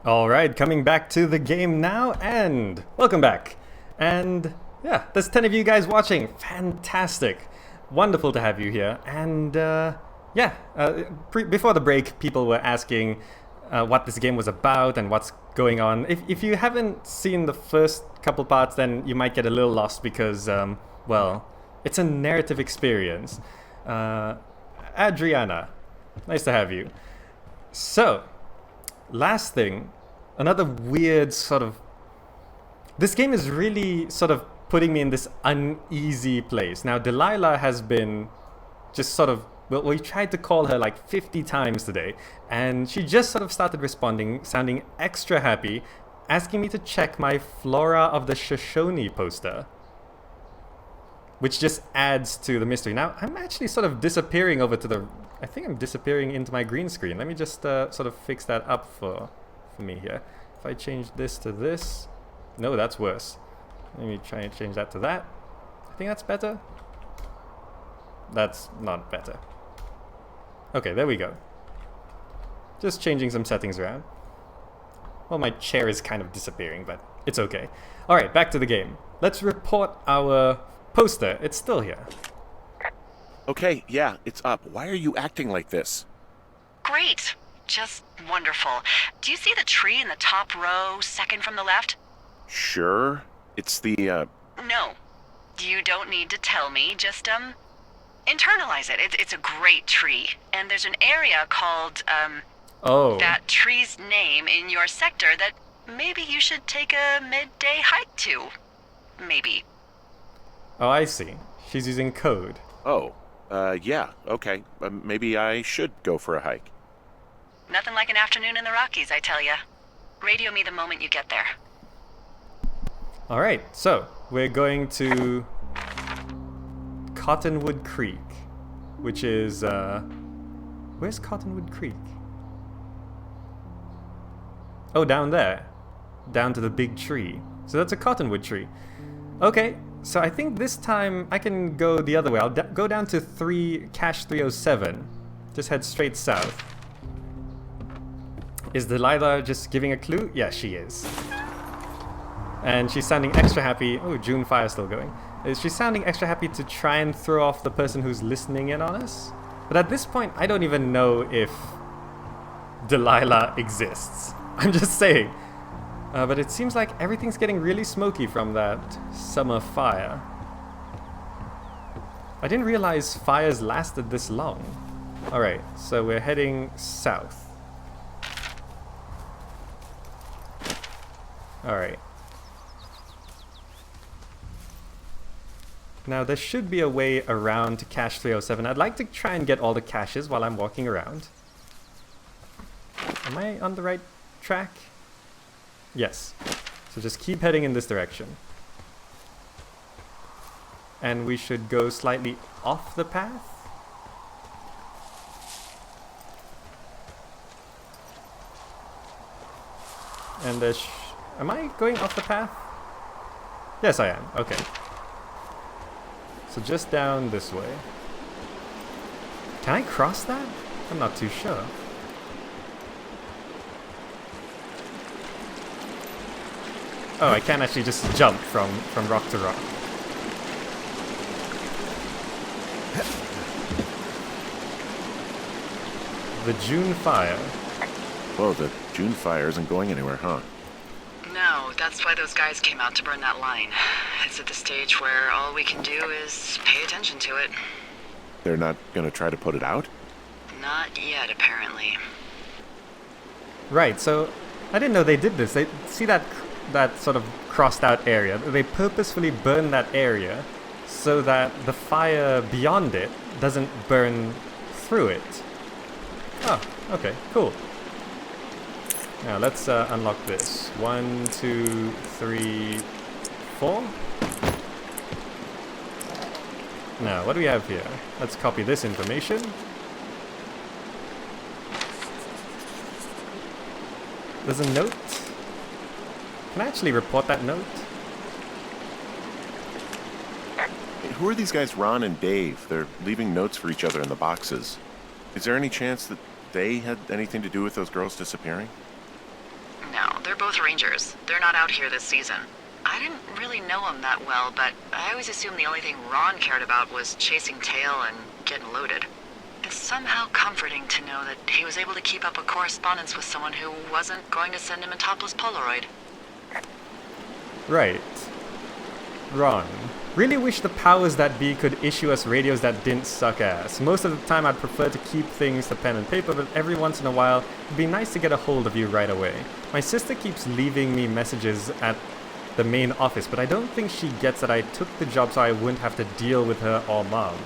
Alright, coming back to the game now, and welcome back. And yeah, there's 10 of you guys watching. Fantastic. Wonderful to have you here. And before the break, people were asking what this game was about and what's going on. If you haven't seen the first couple parts, then you might get a little lost because, well, it's a narrative experience. Adriana, nice to have you. So, last thing, another weird sort of... This game is really sort of putting me in this uneasy place. Now, Delilah has been just sort of... Well, we tried to call her like 50 times today, and she just sort of started responding, sounding extra happy, asking me to check my Flora of the Shoshone poster, which just adds to the mystery. Now, I'm actually sort of disappearing over to the... I think I'm disappearing into my green screen. Let me just sort of fix that up for me here. If I change this to this... No, that's worse. Let me try and change that to that. I think that's better. That's not better. Okay, there we go. Just changing some settings around. Well, my chair is kind of disappearing, but it's okay. Alright, back to the game. Let's report our poster. It's still here. Okay, yeah, it's up. Why are you acting like this? Great. Just wonderful. Do you see the tree in the top row, second from the left? Sure. It's the, No. You don't need to tell me. Just, internalize it. It's a great tree. And there's an area called, Oh. that tree's name in your sector that maybe you should take a midday hike to. Maybe. Oh, I see. She's using code. Oh, yeah, okay. Maybe I should go for a hike. Nothing like an afternoon in the Rockies, I tell ya. Radio me the moment you get there. Alright, so we're going to Cottonwood Creek, which is, where's Cottonwood Creek? Oh, down there. Down to the big tree. So that's a cottonwood tree. Okay, so I think this time I can go the other way. I'll go down to Cache 307. Just head straight south. Is Delilah just giving a clue? Yeah, she is. And she's sounding extra happy. Oh, June Fire's still going. She's sounding extra happy to try and throw off the person who's listening in on us. But at this point, I don't even know if Delilah exists. I'm just saying. But it seems like everything's getting really smoky from that summer fire. I didn't realize fires lasted this long. Alright, so we're heading south. Alright. Now there should be a way around to Cache 307. I'd like to try and get all the caches while I'm walking around. Am I on the right track? Yes. So just keep heading in this direction. And we should go slightly off the path. And there's... Am I going off the path? Yes, I am. Okay. So just down this way. Can I cross that? I'm not too sure. Oh, I can't actually just jump from rock to rock. The June Fire. Whoa, the June fire isn't going anywhere, huh? No, that's why those guys came out to burn that line. It's at the stage where all we can do is pay attention to it. They're not gonna try to put it out? Not yet, apparently. Right, so I didn't know they did this. They see that sort of crossed out area. They purposefully burn that area so that the fire beyond it doesn't burn through it. Oh, okay, cool. Now let's unlock this. 1, 2, 3, 4. Now, what do we have here? Let's copy this information. There's a note. Can I actually report that note? Hey, who are these guys, Ron and Dave? They're leaving notes for each other in the boxes. Is there any chance that they had anything to do with those girls disappearing? No, they're both rangers. They're not out here this season. I didn't really know him that well, but I always assumed the only thing Ron cared about was chasing tail and getting loaded. It's somehow comforting to know that he was able to keep up a correspondence with someone who wasn't going to send him a topless Polaroid. Right. Ron. Really wish the powers that be could issue us radios that didn't suck ass. Most of the time I'd prefer to keep things to pen and paper, but every once in a while it'd be nice to get a hold of you right away. My sister keeps leaving me messages at the main office, but I don't think she gets that I took the job so I wouldn't have to deal with her or mom.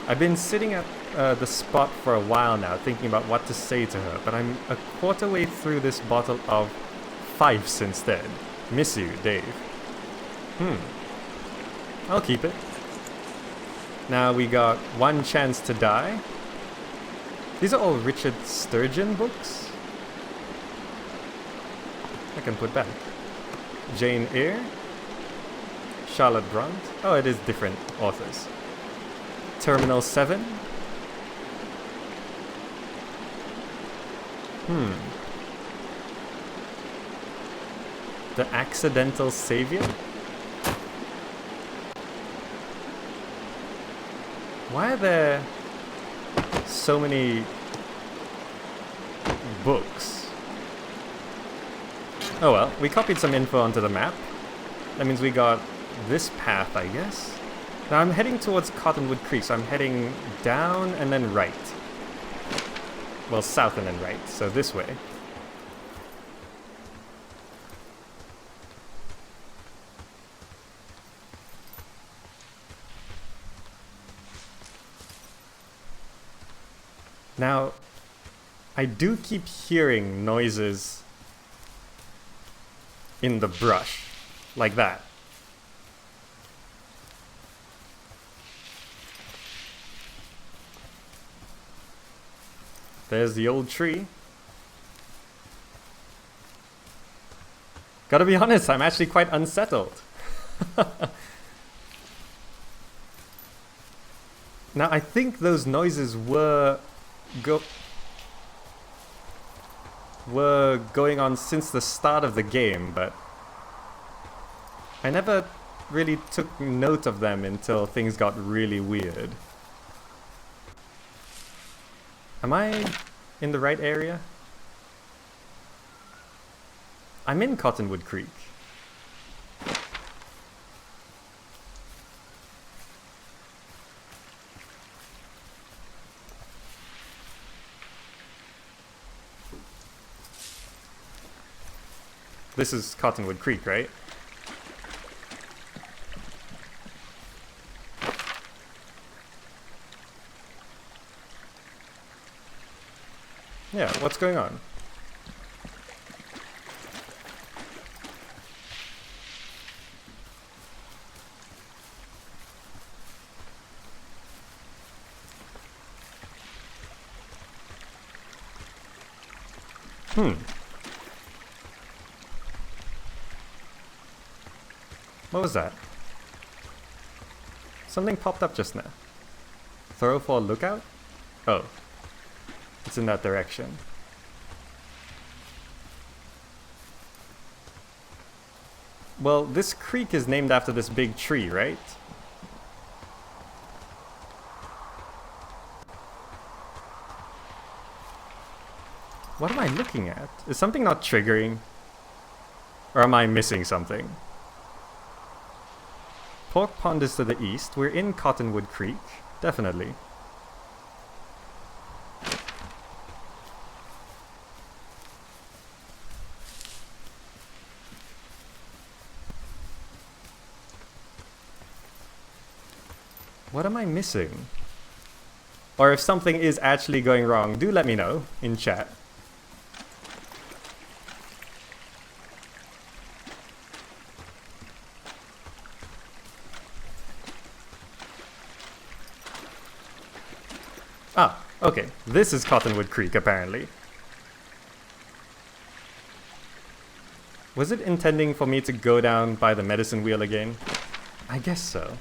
I've been sitting at the spot for a while now, thinking about what to say to her, but I'm a quarter way through this bottle of Fifes instead. Miss you, Dave. I'll keep it. Now we got One Chance to Die. These are all Richard Sturgeon books. I can put back. Jane Eyre. Charlotte Bronte. Oh, it is different authors. Terminal 7. The Accidental Savior. Why are there so many books? Oh well, we copied some info onto the map. That means we got this path, I guess. Now I'm heading towards Cottonwood Creek, so I'm heading down and then right. Well, south and then right, so this way. Now, I do keep hearing noises in the brush, like that. There's the old tree. Gotta be honest, I'm actually quite unsettled. Now, I think those noises were going on since the start of the game, but I never really took note of them until things got really weird. Am I in the right area? I'm in Cottonwood Creek. This is Cottonwood Creek, right? Yeah, what's going on? What was that? Something popped up just now. Throw for a lookout? Oh. It's in that direction. Well, this creek is named after this big tree, right? What am I looking at? Is something not triggering? Or am I missing something? Pork Pond is to the east. We're in Cottonwood Creek. Definitely. What am I missing? Or if something is actually going wrong, do let me know in chat. Ah, okay. This is Cottonwood Creek, apparently. Was it intending for me to go down by the medicine wheel again? I guess so.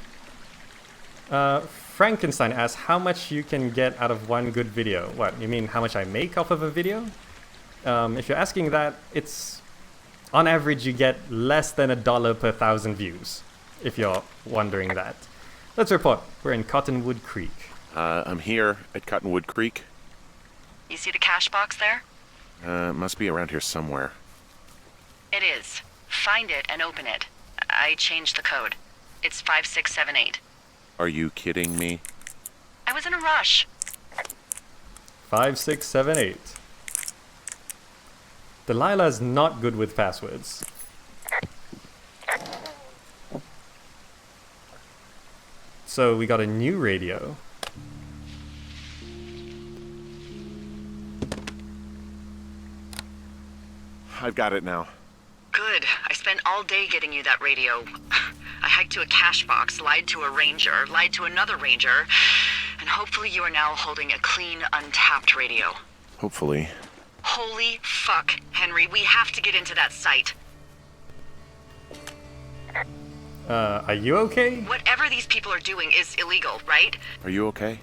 Frankenstein asks how much you can get out of one good video. What, you mean how much I make off of a video? If you're asking that, it's On average, you get less than $1 per 1,000 views, if you're wondering that. Let's report. We're in Cottonwood Creek. I'm here at Cottonwood Creek. You see the cash box there? It must be around here somewhere. It is. Find it and open it. I changed the code. It's 5678. Are you kidding me? I was in a rush. 5678. Delilah's not good with passwords. So we got a new radio. I've got it now. Good. I spent all day getting you that radio. I hiked to a cash box, lied to a ranger, lied to another ranger, and hopefully you are now holding a clean, untapped radio. Hopefully. Holy fuck, Henry, we have to get into that site. Are you okay? Whatever these people are doing is illegal, right? Are you okay?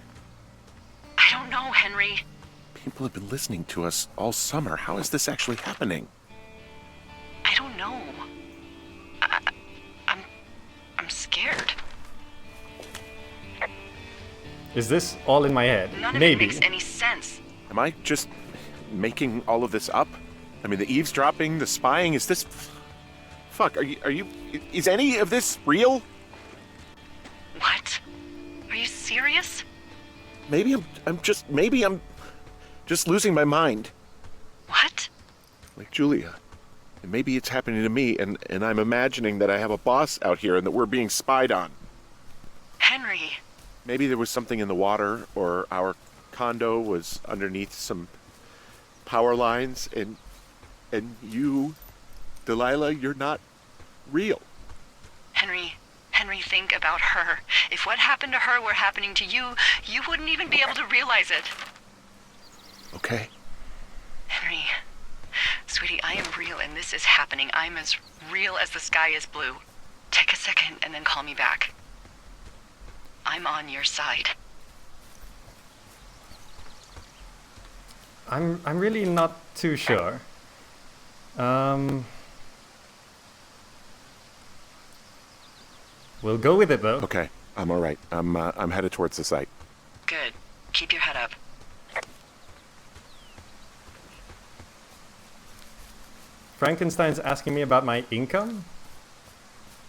I don't know, Henry. People have been listening to us all summer. How is this actually happening? I don't know. I'm scared. Is this all in my head? None of Maybe. it makes any sense. Am I just making all of this up? I mean, the eavesdropping, the spying, is this... Fuck, is any of this real? What? Are you serious? Maybe I'm just losing my mind. What? Like Julia. And maybe it's happening to me, and I'm imagining that I have a boss out here and that we're being spied on. Henry. Maybe there was something in the water, or our condo was underneath some power lines, and you, Delilah, you're not real. Henry, think about her. If what happened to her were happening to you, you wouldn't even be able to realize it. Okay. Henry, sweetie, I am real and this is happening. I'm as real as the sky is blue. Take a second and then call me back. I'm on your side. I'm really not too sure. We'll go with it though. Okay, I'm all right. I'm headed towards the site. Good. Keep your head up. Frankenstein's asking me about my income?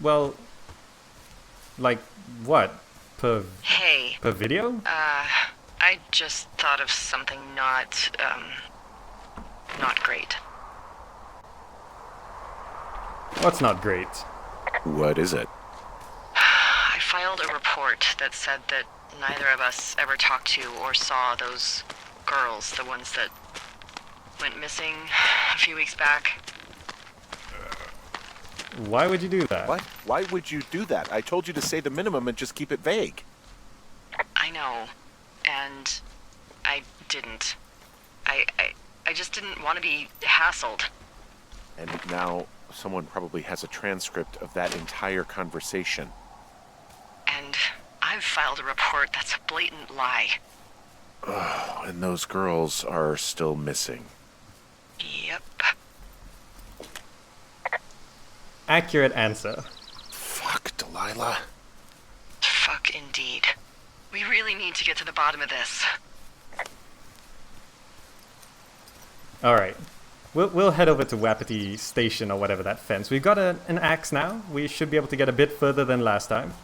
Well, like what? Per Hey, video? I just thought of something not great. What's not great? What is it? I filed a report that said that neither of us ever talked to or saw those girls, the ones that went missing a few weeks back. Why would you do that? What? Why would you do that? I told you to say the minimum and just keep it vague. I know, and I didn't. I just didn't want to be hassled. And now someone probably has a transcript of that entire conversation. And I've filed a report that's a blatant lie. Oh, and those girls are still missing. Yep. Accurate answer. Fuck, Delilah. Fuck indeed. We really need to get to the bottom of this. Alright. We'll head over to Wapiti Station or whatever that fence. We've got an axe now. We should be able to get a bit further than last time.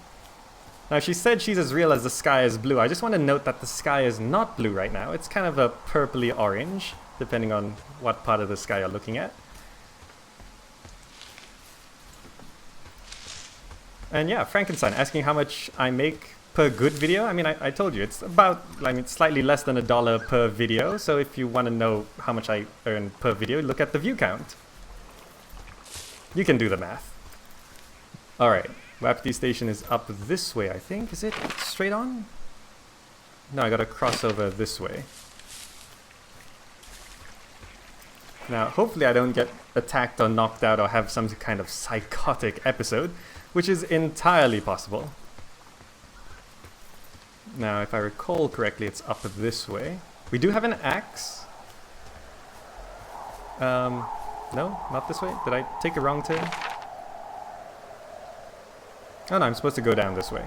Now, she said she's as real as the sky is blue. I just want to note that the sky is not blue right now. It's kind of a purpley orange, depending on what part of the sky you're looking at. And yeah, Frankenstein asking how much I make per good video. I mean, I told you, it's about, slightly less than $1 per video. So if you want to know how much I earn per video, look at the view count. You can do the math. Alright, Wapiti Station is up this way, I think. Is it straight on? No, I gotta cross over this way. Now, hopefully I don't get attacked or knocked out or have some kind of psychotic episode, which is entirely possible. Now, if I recall correctly, it's up this way. We do have an axe. No, not this way. Did I take a wrong turn? Oh no, I'm supposed to go down this way.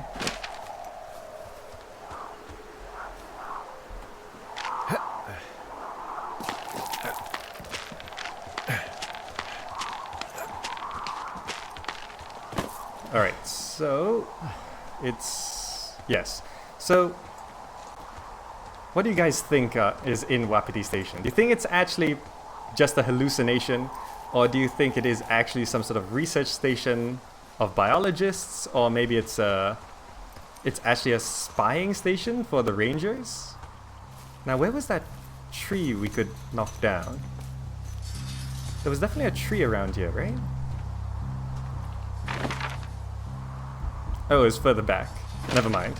Alright, so it's... yes. So, what do you guys think is in Wapiti Station? Do you think it's actually just a hallucination? Or do you think it is actually some sort of research station of biologists? Or maybe it's actually a spying station for the Rangers? Now, where was that tree we could knock down? There was definitely a tree around here, right? Oh, it's further back. Never mind.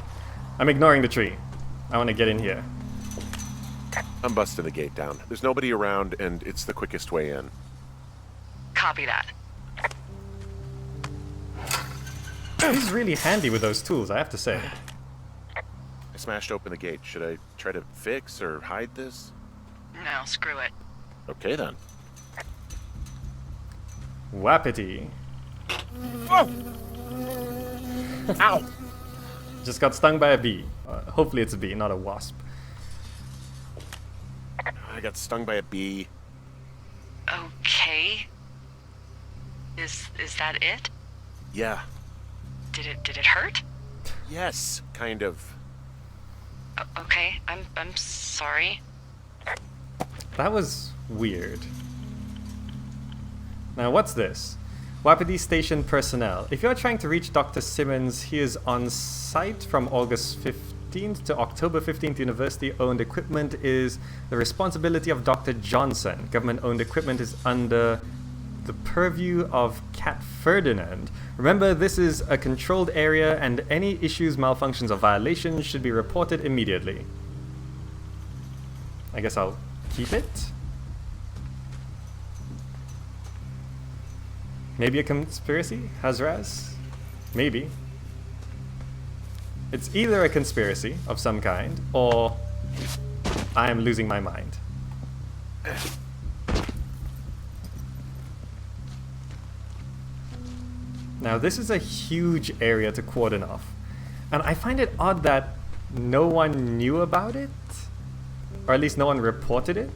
I'm ignoring the tree. I want to get in here. I'm busting the gate down. There's nobody around, and it's the quickest way in. Copy that. He's really handy with those tools, I have to say. I smashed open the gate. Should I try to fix or hide this? No, screw it. Okay, then. Wapiti. Ow! Just got stung by a bee. Hopefully it's a bee, not a wasp. I got stung by a bee. Okay. Is that it? Yeah. Did it hurt? Yes, kind of. Okay, I'm sorry. That was weird. Now what's this? Wapiti Station personnel. If you're trying to reach Dr. Simmons, he is on site from August 15th to October 15th. University-owned equipment is the responsibility of Dr. Johnson. Government-owned equipment is under the purview of Cat Ferdinand. Remember, this is a controlled area and any issues, malfunctions, or violations should be reported immediately. I guess I'll keep it. Maybe a conspiracy? Hazraz? Maybe. It's either a conspiracy of some kind, or I am losing my mind. Now, this is a huge area to cordon off. And I find it odd that no one knew about it, or at least no one reported it.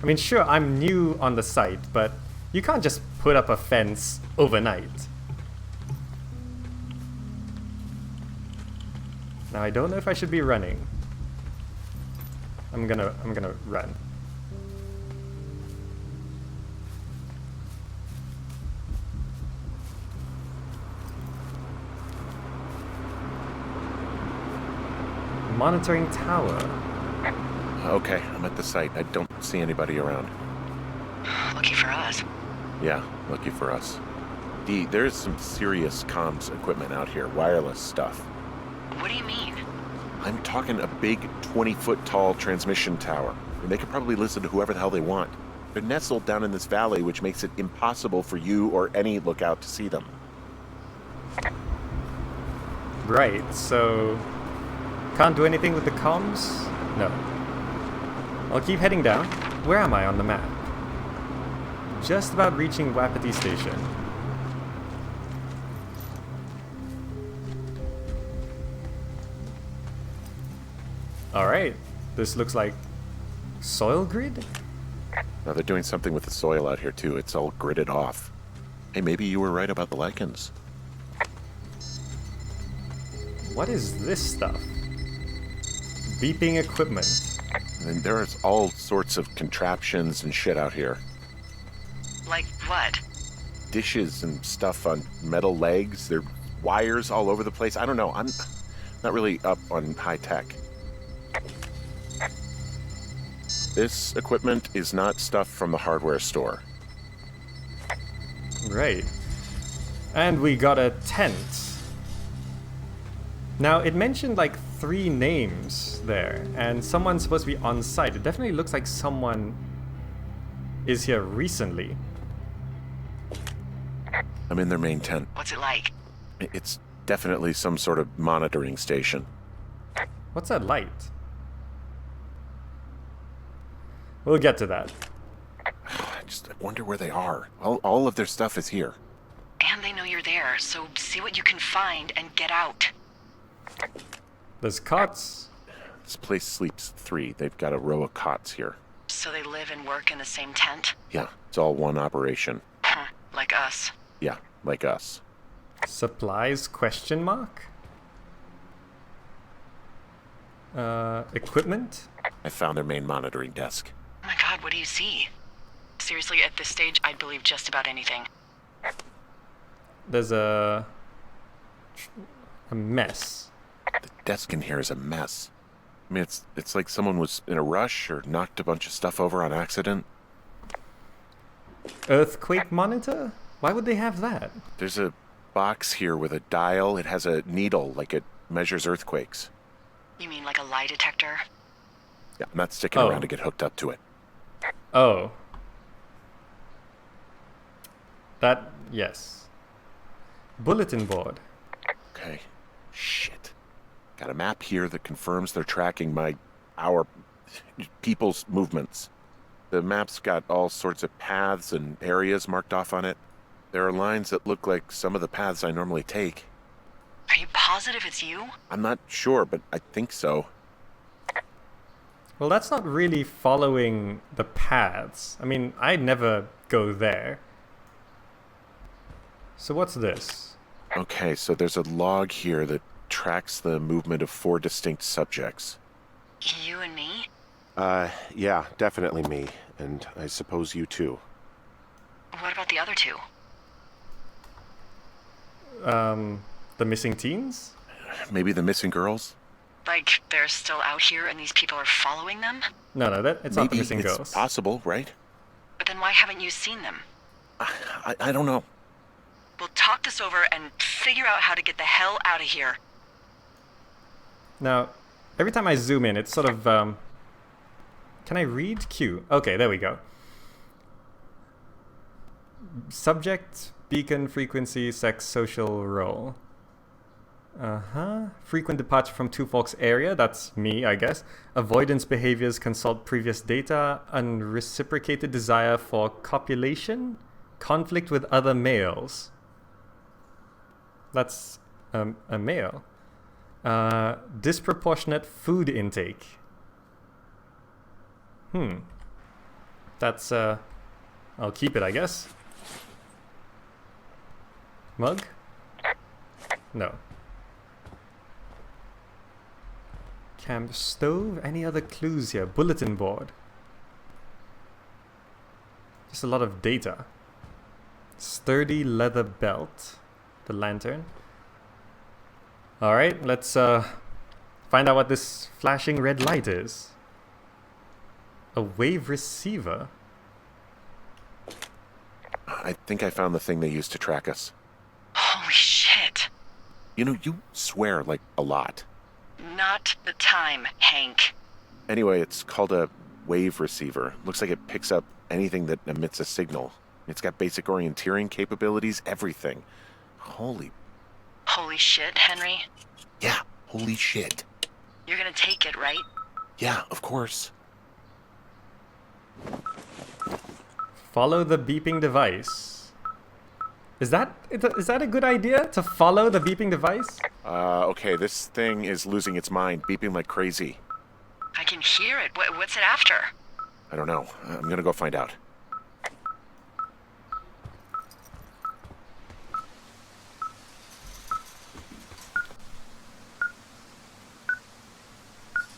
I mean, sure, I'm new on the site, but you can't just put up a fence overnight. Now I don't know if I should be running. I'm gonna run. Monitoring tower. Okay, I'm at the site. I don't see anybody around. Lucky for us. Yeah, lucky for us. D, there's some serious comms equipment out here. Wireless stuff. What do you mean? I'm talking a big 20-foot tall transmission tower. And they could probably listen to whoever the hell they want. They're nestled down in this valley, which makes it impossible for you or any lookout to see them. Right, so can't do anything with the comms? No. I'll keep heading down. Where am I on the map? Just about reaching Wapiti Station. Alright, this looks like soil grid? Now they're doing something with the soil out here too. It's all gridded off. Hey, maybe you were right about the lichens. What is this stuff? Beeping equipment. And there's all sorts of contraptions and shit out here. Like what? Dishes and stuff on metal legs. There are wires all over the place. I don't know. I'm not really up on high tech. This equipment is not stuff from the hardware store. Right. And we got a tent. Now, it mentioned like 3 names there, and someone's supposed to be on site. It definitely looks like someone is here recently. I'm in their main tent. What's it like? It's definitely some sort of monitoring station. What's that light? We'll get to that. Just I wonder where they are. All of their stuff is here. And they know you're there, so see what you can find and get out. There's cots. This place sleeps 3. They've got a row of cots here. So they live and work in the same tent? Yeah, it's all one operation. Huh, like us. Yeah, like us. Supplies question mark? Equipment? I found their main monitoring desk. Oh my god, what do you see? Seriously, at this stage, I'd believe just about anything. There's a mess. The desk in here is a mess. I mean, it's like someone was in a rush or knocked a bunch of stuff over on accident. Earthquake monitor? Why would they have that? There's a box here with a dial. It has a needle, like it measures earthquakes. You mean like a lie detector? Yeah, I'm not sticking around to get hooked up to it. Oh. That, yes. Bulletin board. Okay. Shit. Got a map here that confirms they're tracking our people's movements. The map's got all sorts of paths and areas marked off on it. There are lines that look like some of the paths I normally take. Are you positive it's you? I'm not sure, but I think so. Well, that's not really following the paths. I mean, I'd never go there. So what's this? Okay, so there's a log here that tracks the movement of 4 distinct subjects. You and me? Yeah, definitely me. And I suppose you too. What about the other 2? The missing teens? Maybe the missing girls? Like, they're still out here and these people are following them? No, it's not the missing it's girls. possible, right? But then why haven't you seen them? I don't know. We'll talk this over and figure out how to get the hell out of here. Now, every time I zoom in, it's sort of, can I read Q? Okay, there we go. Subject, beacon, frequency, sex, social role. Frequent departure from Two Forks area, that's me, I guess. Avoidance behaviors, consult previous data. Unreciprocated desire for copulation. Conflict with other males. That's a male. Disproportionate food intake. That's, I'll keep it, I guess. Mug? No. Camp stove? Any other clues here? Bulletin board. Just a lot of data. Sturdy leather belt. The lantern. Alright, let's find out what this flashing red light is. A wave receiver? I think I found the thing they used to track us. Holy shit. You know, you swear like a lot. Not the time, Hank. Anyway, it's called a wave receiver. Looks like it picks up anything that emits a signal. It's got basic orienteering capabilities, everything. Holy shit, Henry. Yeah, holy shit. You're gonna take it, right? Yeah, of course. Follow the beeping device. Is that a good idea, to follow the beeping device? Okay, this thing is losing its mind, beeping like crazy. I can hear it. What's it after? I don't know. I'm gonna go find out.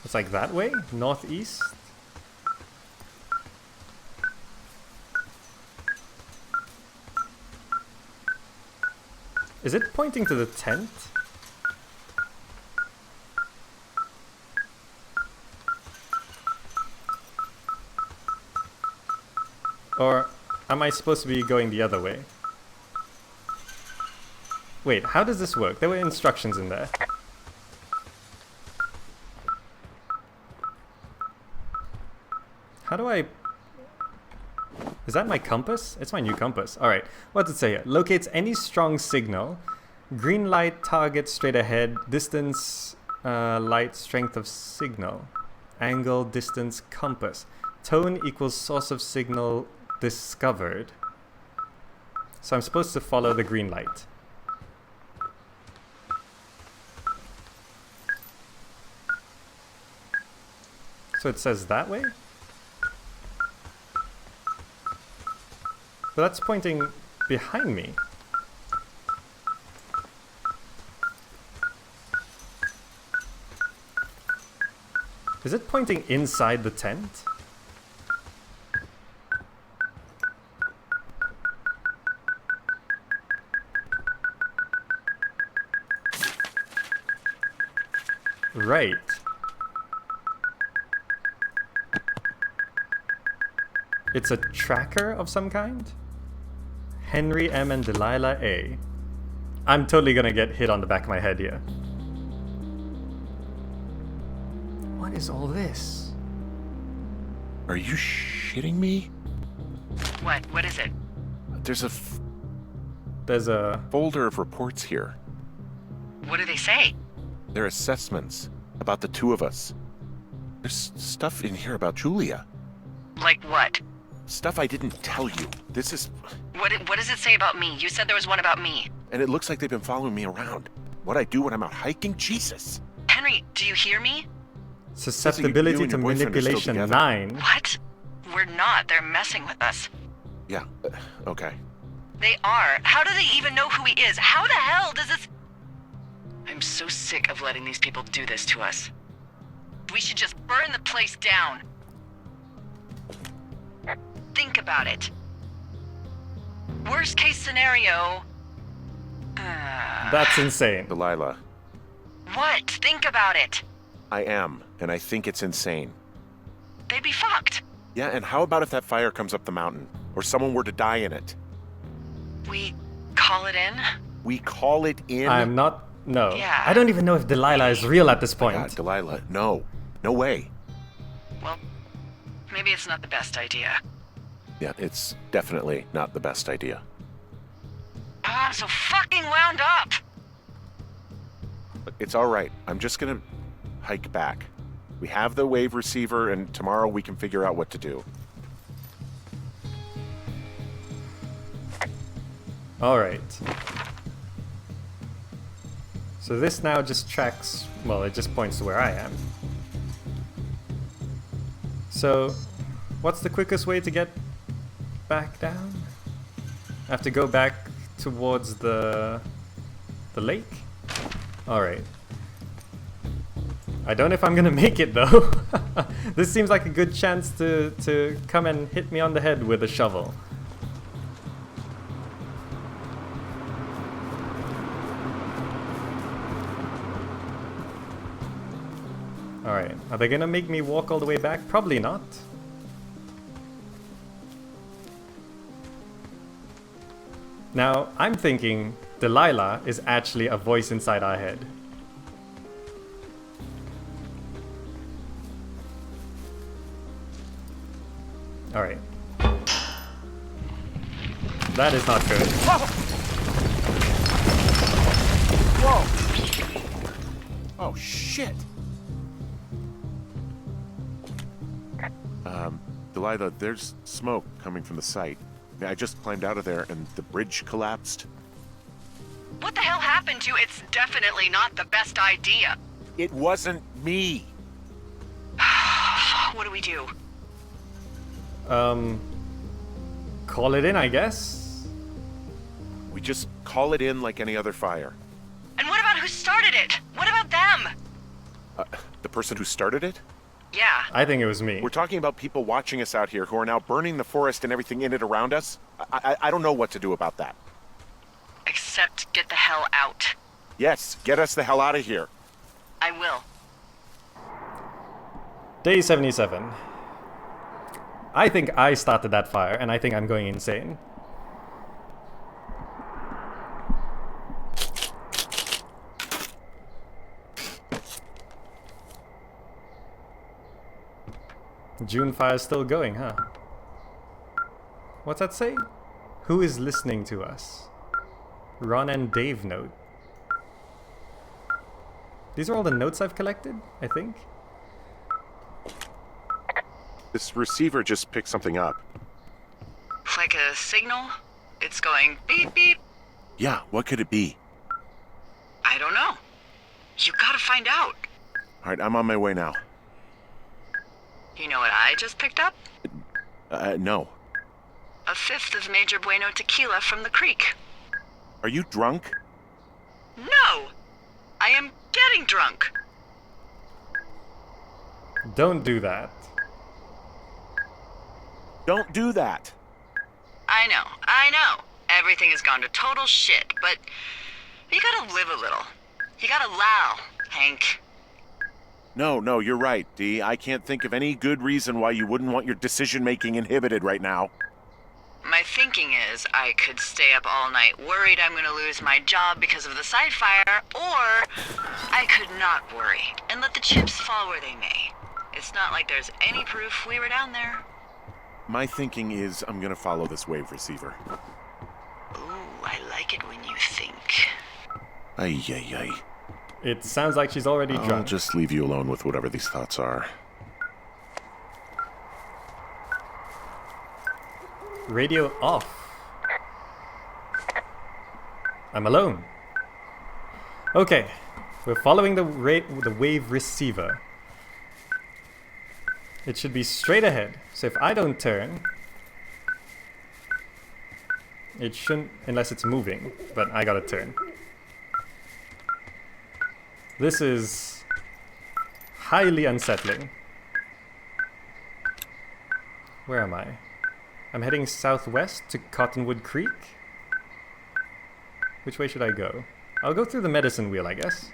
It's like that way? Northeast? Is it pointing to the tent? Or am I supposed to be going the other way? Wait, how does this work? There were instructions in there. How do I... Is that my compass? It's my new compass. Alright, what's it say here? Locates any strong signal. Green light, target straight ahead. Distance, light, strength of signal. Angle, distance, compass. Tone equals source of signal discovered. So I'm supposed to follow the green light. So it says that way? But that's pointing behind me. Is it pointing inside the tent? Right. It's a tracker of some kind? Henry M and Delilah A. I'm totally gonna get hit on the back of my head here. What is all this? Are you shitting me? What? What is it? There's a There's a... folder of reports here. What do they say? They're assessments about the two of us. There's stuff in here about Julia. Like what? Stuff I didn't tell you. This is... What does it say about me? You said there was one about me. And it looks like they've been following me around. What I do when I'm out hiking? Jesus. Henry, do you hear me? Susceptibility you and to your boyfriend are still manipulation together? 9. What? We're not. They're messing with us. Yeah, okay. They are. How do they even know who he is? How the hell does this... I'm so sick of letting these people do this to us. We should just burn the place down. Think about it. Worst case scenario... That's insane. Delilah, What? Think about it. I am, and I think it's insane. They'd be fucked. Yeah, and how about if that fire comes up the mountain? Or someone were to die in it? We call it in? We call it in? I'm not... No. Yeah. I don't even know if Delilah is real at this point. God, Delilah, no. No way. Well, maybe it's not the best idea. Yeah, it's definitely not the best idea. Oh, I'm so fucking wound up. But it's all right. I'm just gonna hike back. We have the wave receiver, and tomorrow we can figure out what to do. Alright. So this now just tracks... Well, it just points to where I am. So, what's the quickest way to get back down? I have to go back towards the lake? Alright. I don't know if I'm gonna make it though. This seems like a good chance to come and hit me on the head with a shovel. Alright, are they gonna make me walk all the way back? Probably not. Now, I'm thinking Delilah is actually a voice inside our head. Alright. That is not good. Whoa! Oh, shit! Delilah, there's smoke coming from the site. I just climbed out of there and the bridge collapsed. What the hell happened to It's definitely not the best idea. It wasn't me! What do we do? Call it in, I guess. We just call it in like any other fire. And what about who started it? What about them? The person who started it? Yeah. I think it was me. We're talking about people watching us out here who are now burning the forest and everything in it around us. I don't know what to do about that. Except get the hell out. Yes, get us the hell out of here. I will. Day 77. I think I started that fire, and I think I'm going insane. June fire is still going, huh? What's that say? Who is listening to us? Ron and Dave note. These are all the notes I've collected, I think. This receiver just picked something up. like a signal. It's going beep beep. Yeah, what could it be? I don't know. You gotta find out. All right, I'm on my way now. You know what I just picked up? No. A fifth of Major Bueno tequila from the creek. Are you drunk? No! I am getting drunk. Don't do that. Don't do that. I know. Everything has gone to total shit, but you gotta live a little. You gotta allow, Hank. No, you're right, Dee. I can't think of any good reason why you wouldn't want your decision-making inhibited right now. My thinking is I could stay up all night worried I'm gonna lose my job because of the side fire, or I could not worry and let the chips fall where they may. It's not like there's any proof we were down there. My thinking is I'm gonna follow this wave receiver. Ooh, I like it when you think. Ay. It sounds like she's already I'll drunk. just leave you alone with whatever these thoughts are. Radio off. I'm alone. Okay, we're following the wave receiver. It should be straight ahead. So if I don't turn, it shouldn't, unless it's moving, but I gotta turn. This is highly unsettling. Where am I? I'm heading southwest to Cottonwood Creek. Which way should I go? I'll go through the medicine wheel, I guess.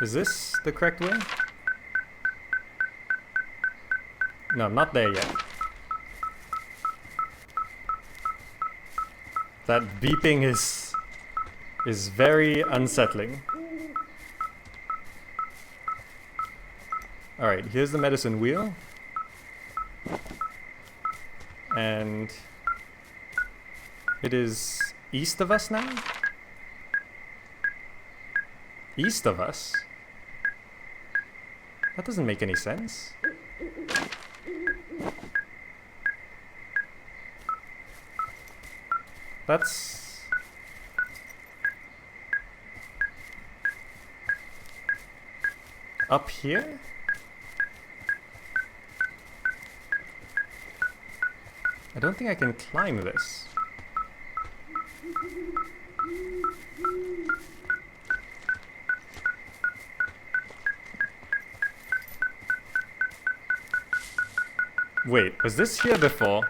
Is this the correct way? No, I'm not there yet. That beeping is very unsettling. Alright, here's the medicine wheel. And it is east of us now? East of us? That doesn't make any sense. That's... up here? I don't think I can climb this. Wait, was this here before?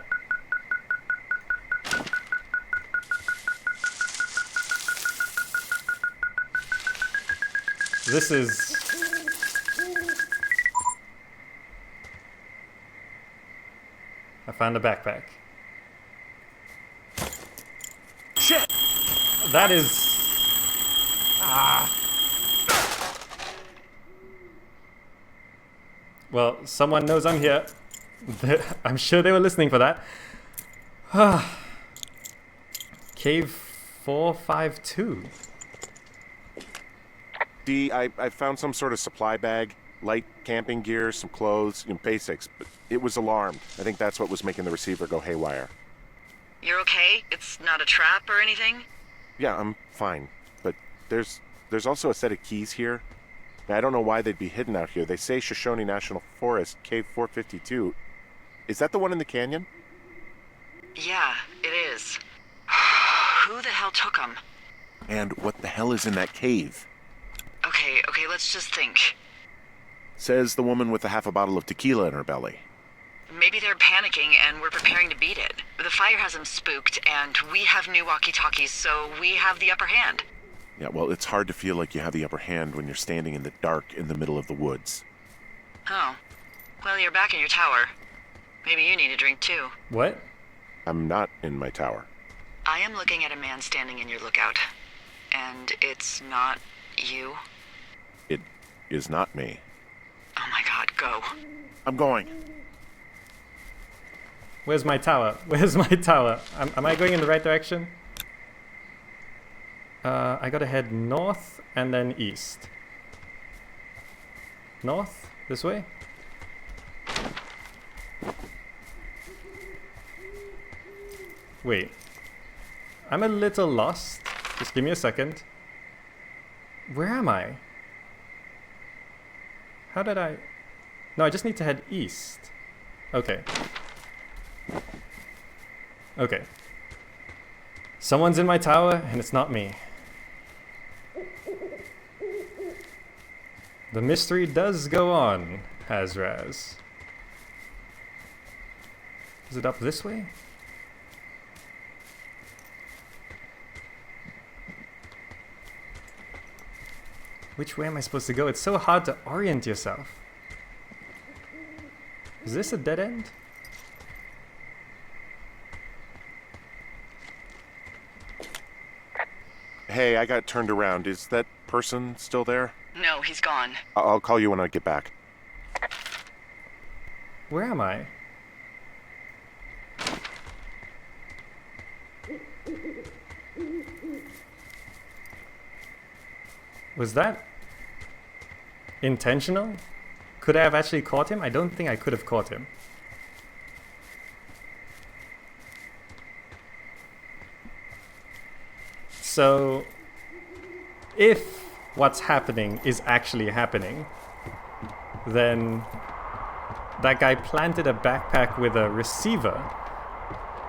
This is... I found a backpack. Shit! That is... Well, someone knows I'm here. I'm sure they were listening for that. Cave 452. Dee, I found some sort of supply bag, light camping gear, some clothes, basics, but it was alarmed. I think that's what was making the receiver go haywire. You're okay? It's not a trap or anything? Yeah, I'm fine, but there's also a set of keys here. I don't know why they'd be hidden out here. They say Shoshone National Forest, Cave 452. Is that the one in the canyon? Yeah, it is. Who the hell took them? And what the hell is in that cave? Okay, let's just think. Says the woman with a half a bottle of tequila in her belly. Maybe they're panicking and we're preparing to beat it. The fire has them spooked, and we have new walkie-talkies, so we have the upper hand. Yeah, well, it's hard to feel like you have the upper hand when you're standing in the dark in the middle of the woods. Oh. Well, you're back in your tower. Maybe you need a drink, too. What? I'm not in my tower. I am looking at a man standing in your lookout. And it's not you? It is not me. Oh my god, go. I'm going. Where's my tower? Where's my tower? Am I going in the right direction? I gotta head north and then east. North? This way? Wait. I'm a little lost. Just give me a second. Where am I? How did I... No, I just need to head east. Okay. Okay. Someone's in my tower, and it's not me. The mystery does go on, Hazraz. Is it up this way? Which way am I supposed to go? It's so hard to orient yourself. Is this a dead end? Hey, I got turned around. Is that person still there? No, he's gone. I'll call you when I get back. Where am I? Was that intentional? Could I have actually caught him? I don't think I could have caught him. So, if what's happening is actually happening, then that guy planted a backpack with a receiver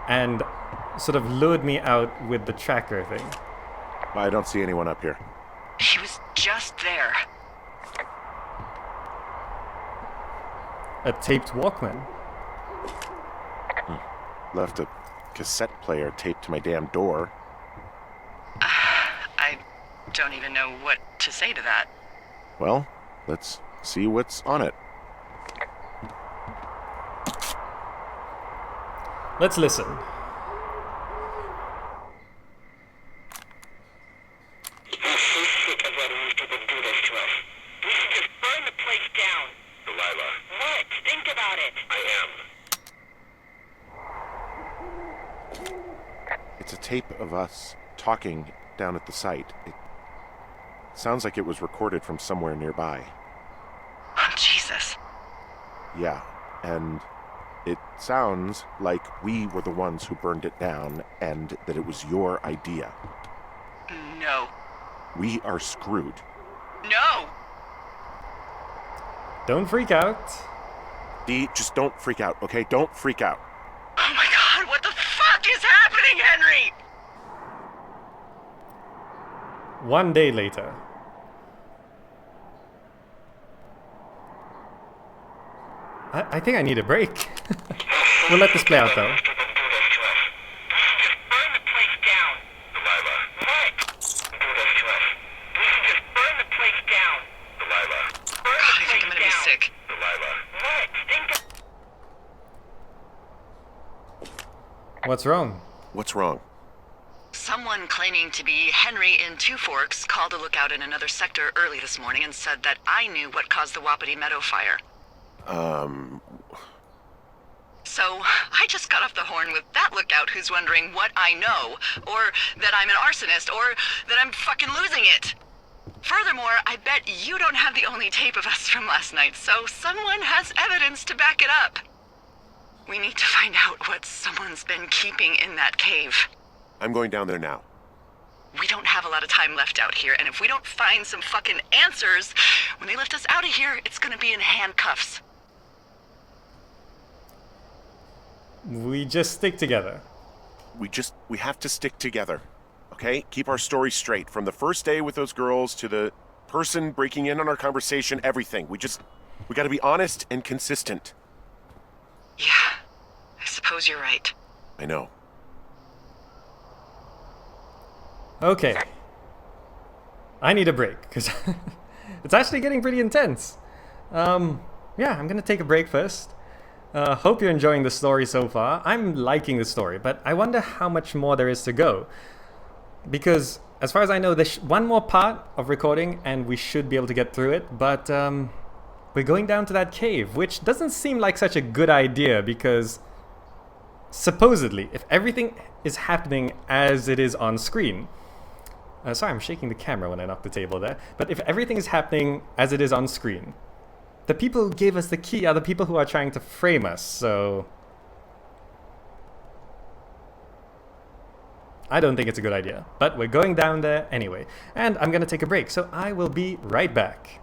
and sort of lured me out with the tracker thing. I don't see anyone up here. He was just there. A taped Walkman. Left a cassette player taped to my damn door. I don't even know what to say to that. Well, let's see what's on it. Let's listen. I'm so sick of letting these people do this to us. We should just burn the place down. Delilah, What? Think about it. I am. It's a tape of us talking down at the site. It sounds like it was recorded from somewhere nearby. Oh, Jesus. Yeah, and it sounds like we were the ones who burned it down and that it was your idea. No. We are screwed. No! Don't freak out. Dee, just don't freak out, okay? Don't freak out. Oh my god, what the fuck is happening, Henry? One day later. I think I need a break. We'll let this play out though. People do this to us. We should just burn the place down. Delilah, What? Do this to us. We should just burn the place down. Delilah, Burn God, the I think I'm place gonna be down. sick. Delilah. What? Think of... What's wrong? What's wrong? Someone claiming to be Henry in Two Forks called a lookout in another sector early this morning and said that I knew what caused the Wapiti Meadow fire. So, I just got off the horn with that lookout who's wondering what I know, or that I'm an arsonist, or that I'm fucking losing it. Furthermore, I bet you don't have the only tape of us from last night, so someone has evidence to back it up. We need to find out what someone's been keeping in that cave. I'm going down there now. We don't have a lot of time left out here, and if we don't find some fucking answers, when they lift us out of here, it's gonna be in handcuffs. We just stick together. We have to stick together, okay? Keep our story straight. From the first day with those girls to the person breaking in on our conversation, everything. We gotta be honest and consistent. Yeah, I suppose you're right. I know. Okay. I need a break, because it's actually getting pretty intense. Yeah, I'm gonna take a break first. Hope you're enjoying the story so far. I'm liking the story, but I wonder how much more there is to go. Because, as far as I know, there's one more part of recording, and we should be able to get through it, but we're going down to that cave, which doesn't seem like such a good idea, because supposedly, if everything is happening as it is on screen, sorry, I'm shaking the camera when I knock the table there, but if everything is happening as it is on screen, the people who gave us the key are the people who are trying to frame us, so I don't think it's a good idea. But we're going down there anyway, and I'm gonna take a break, so I will be right back.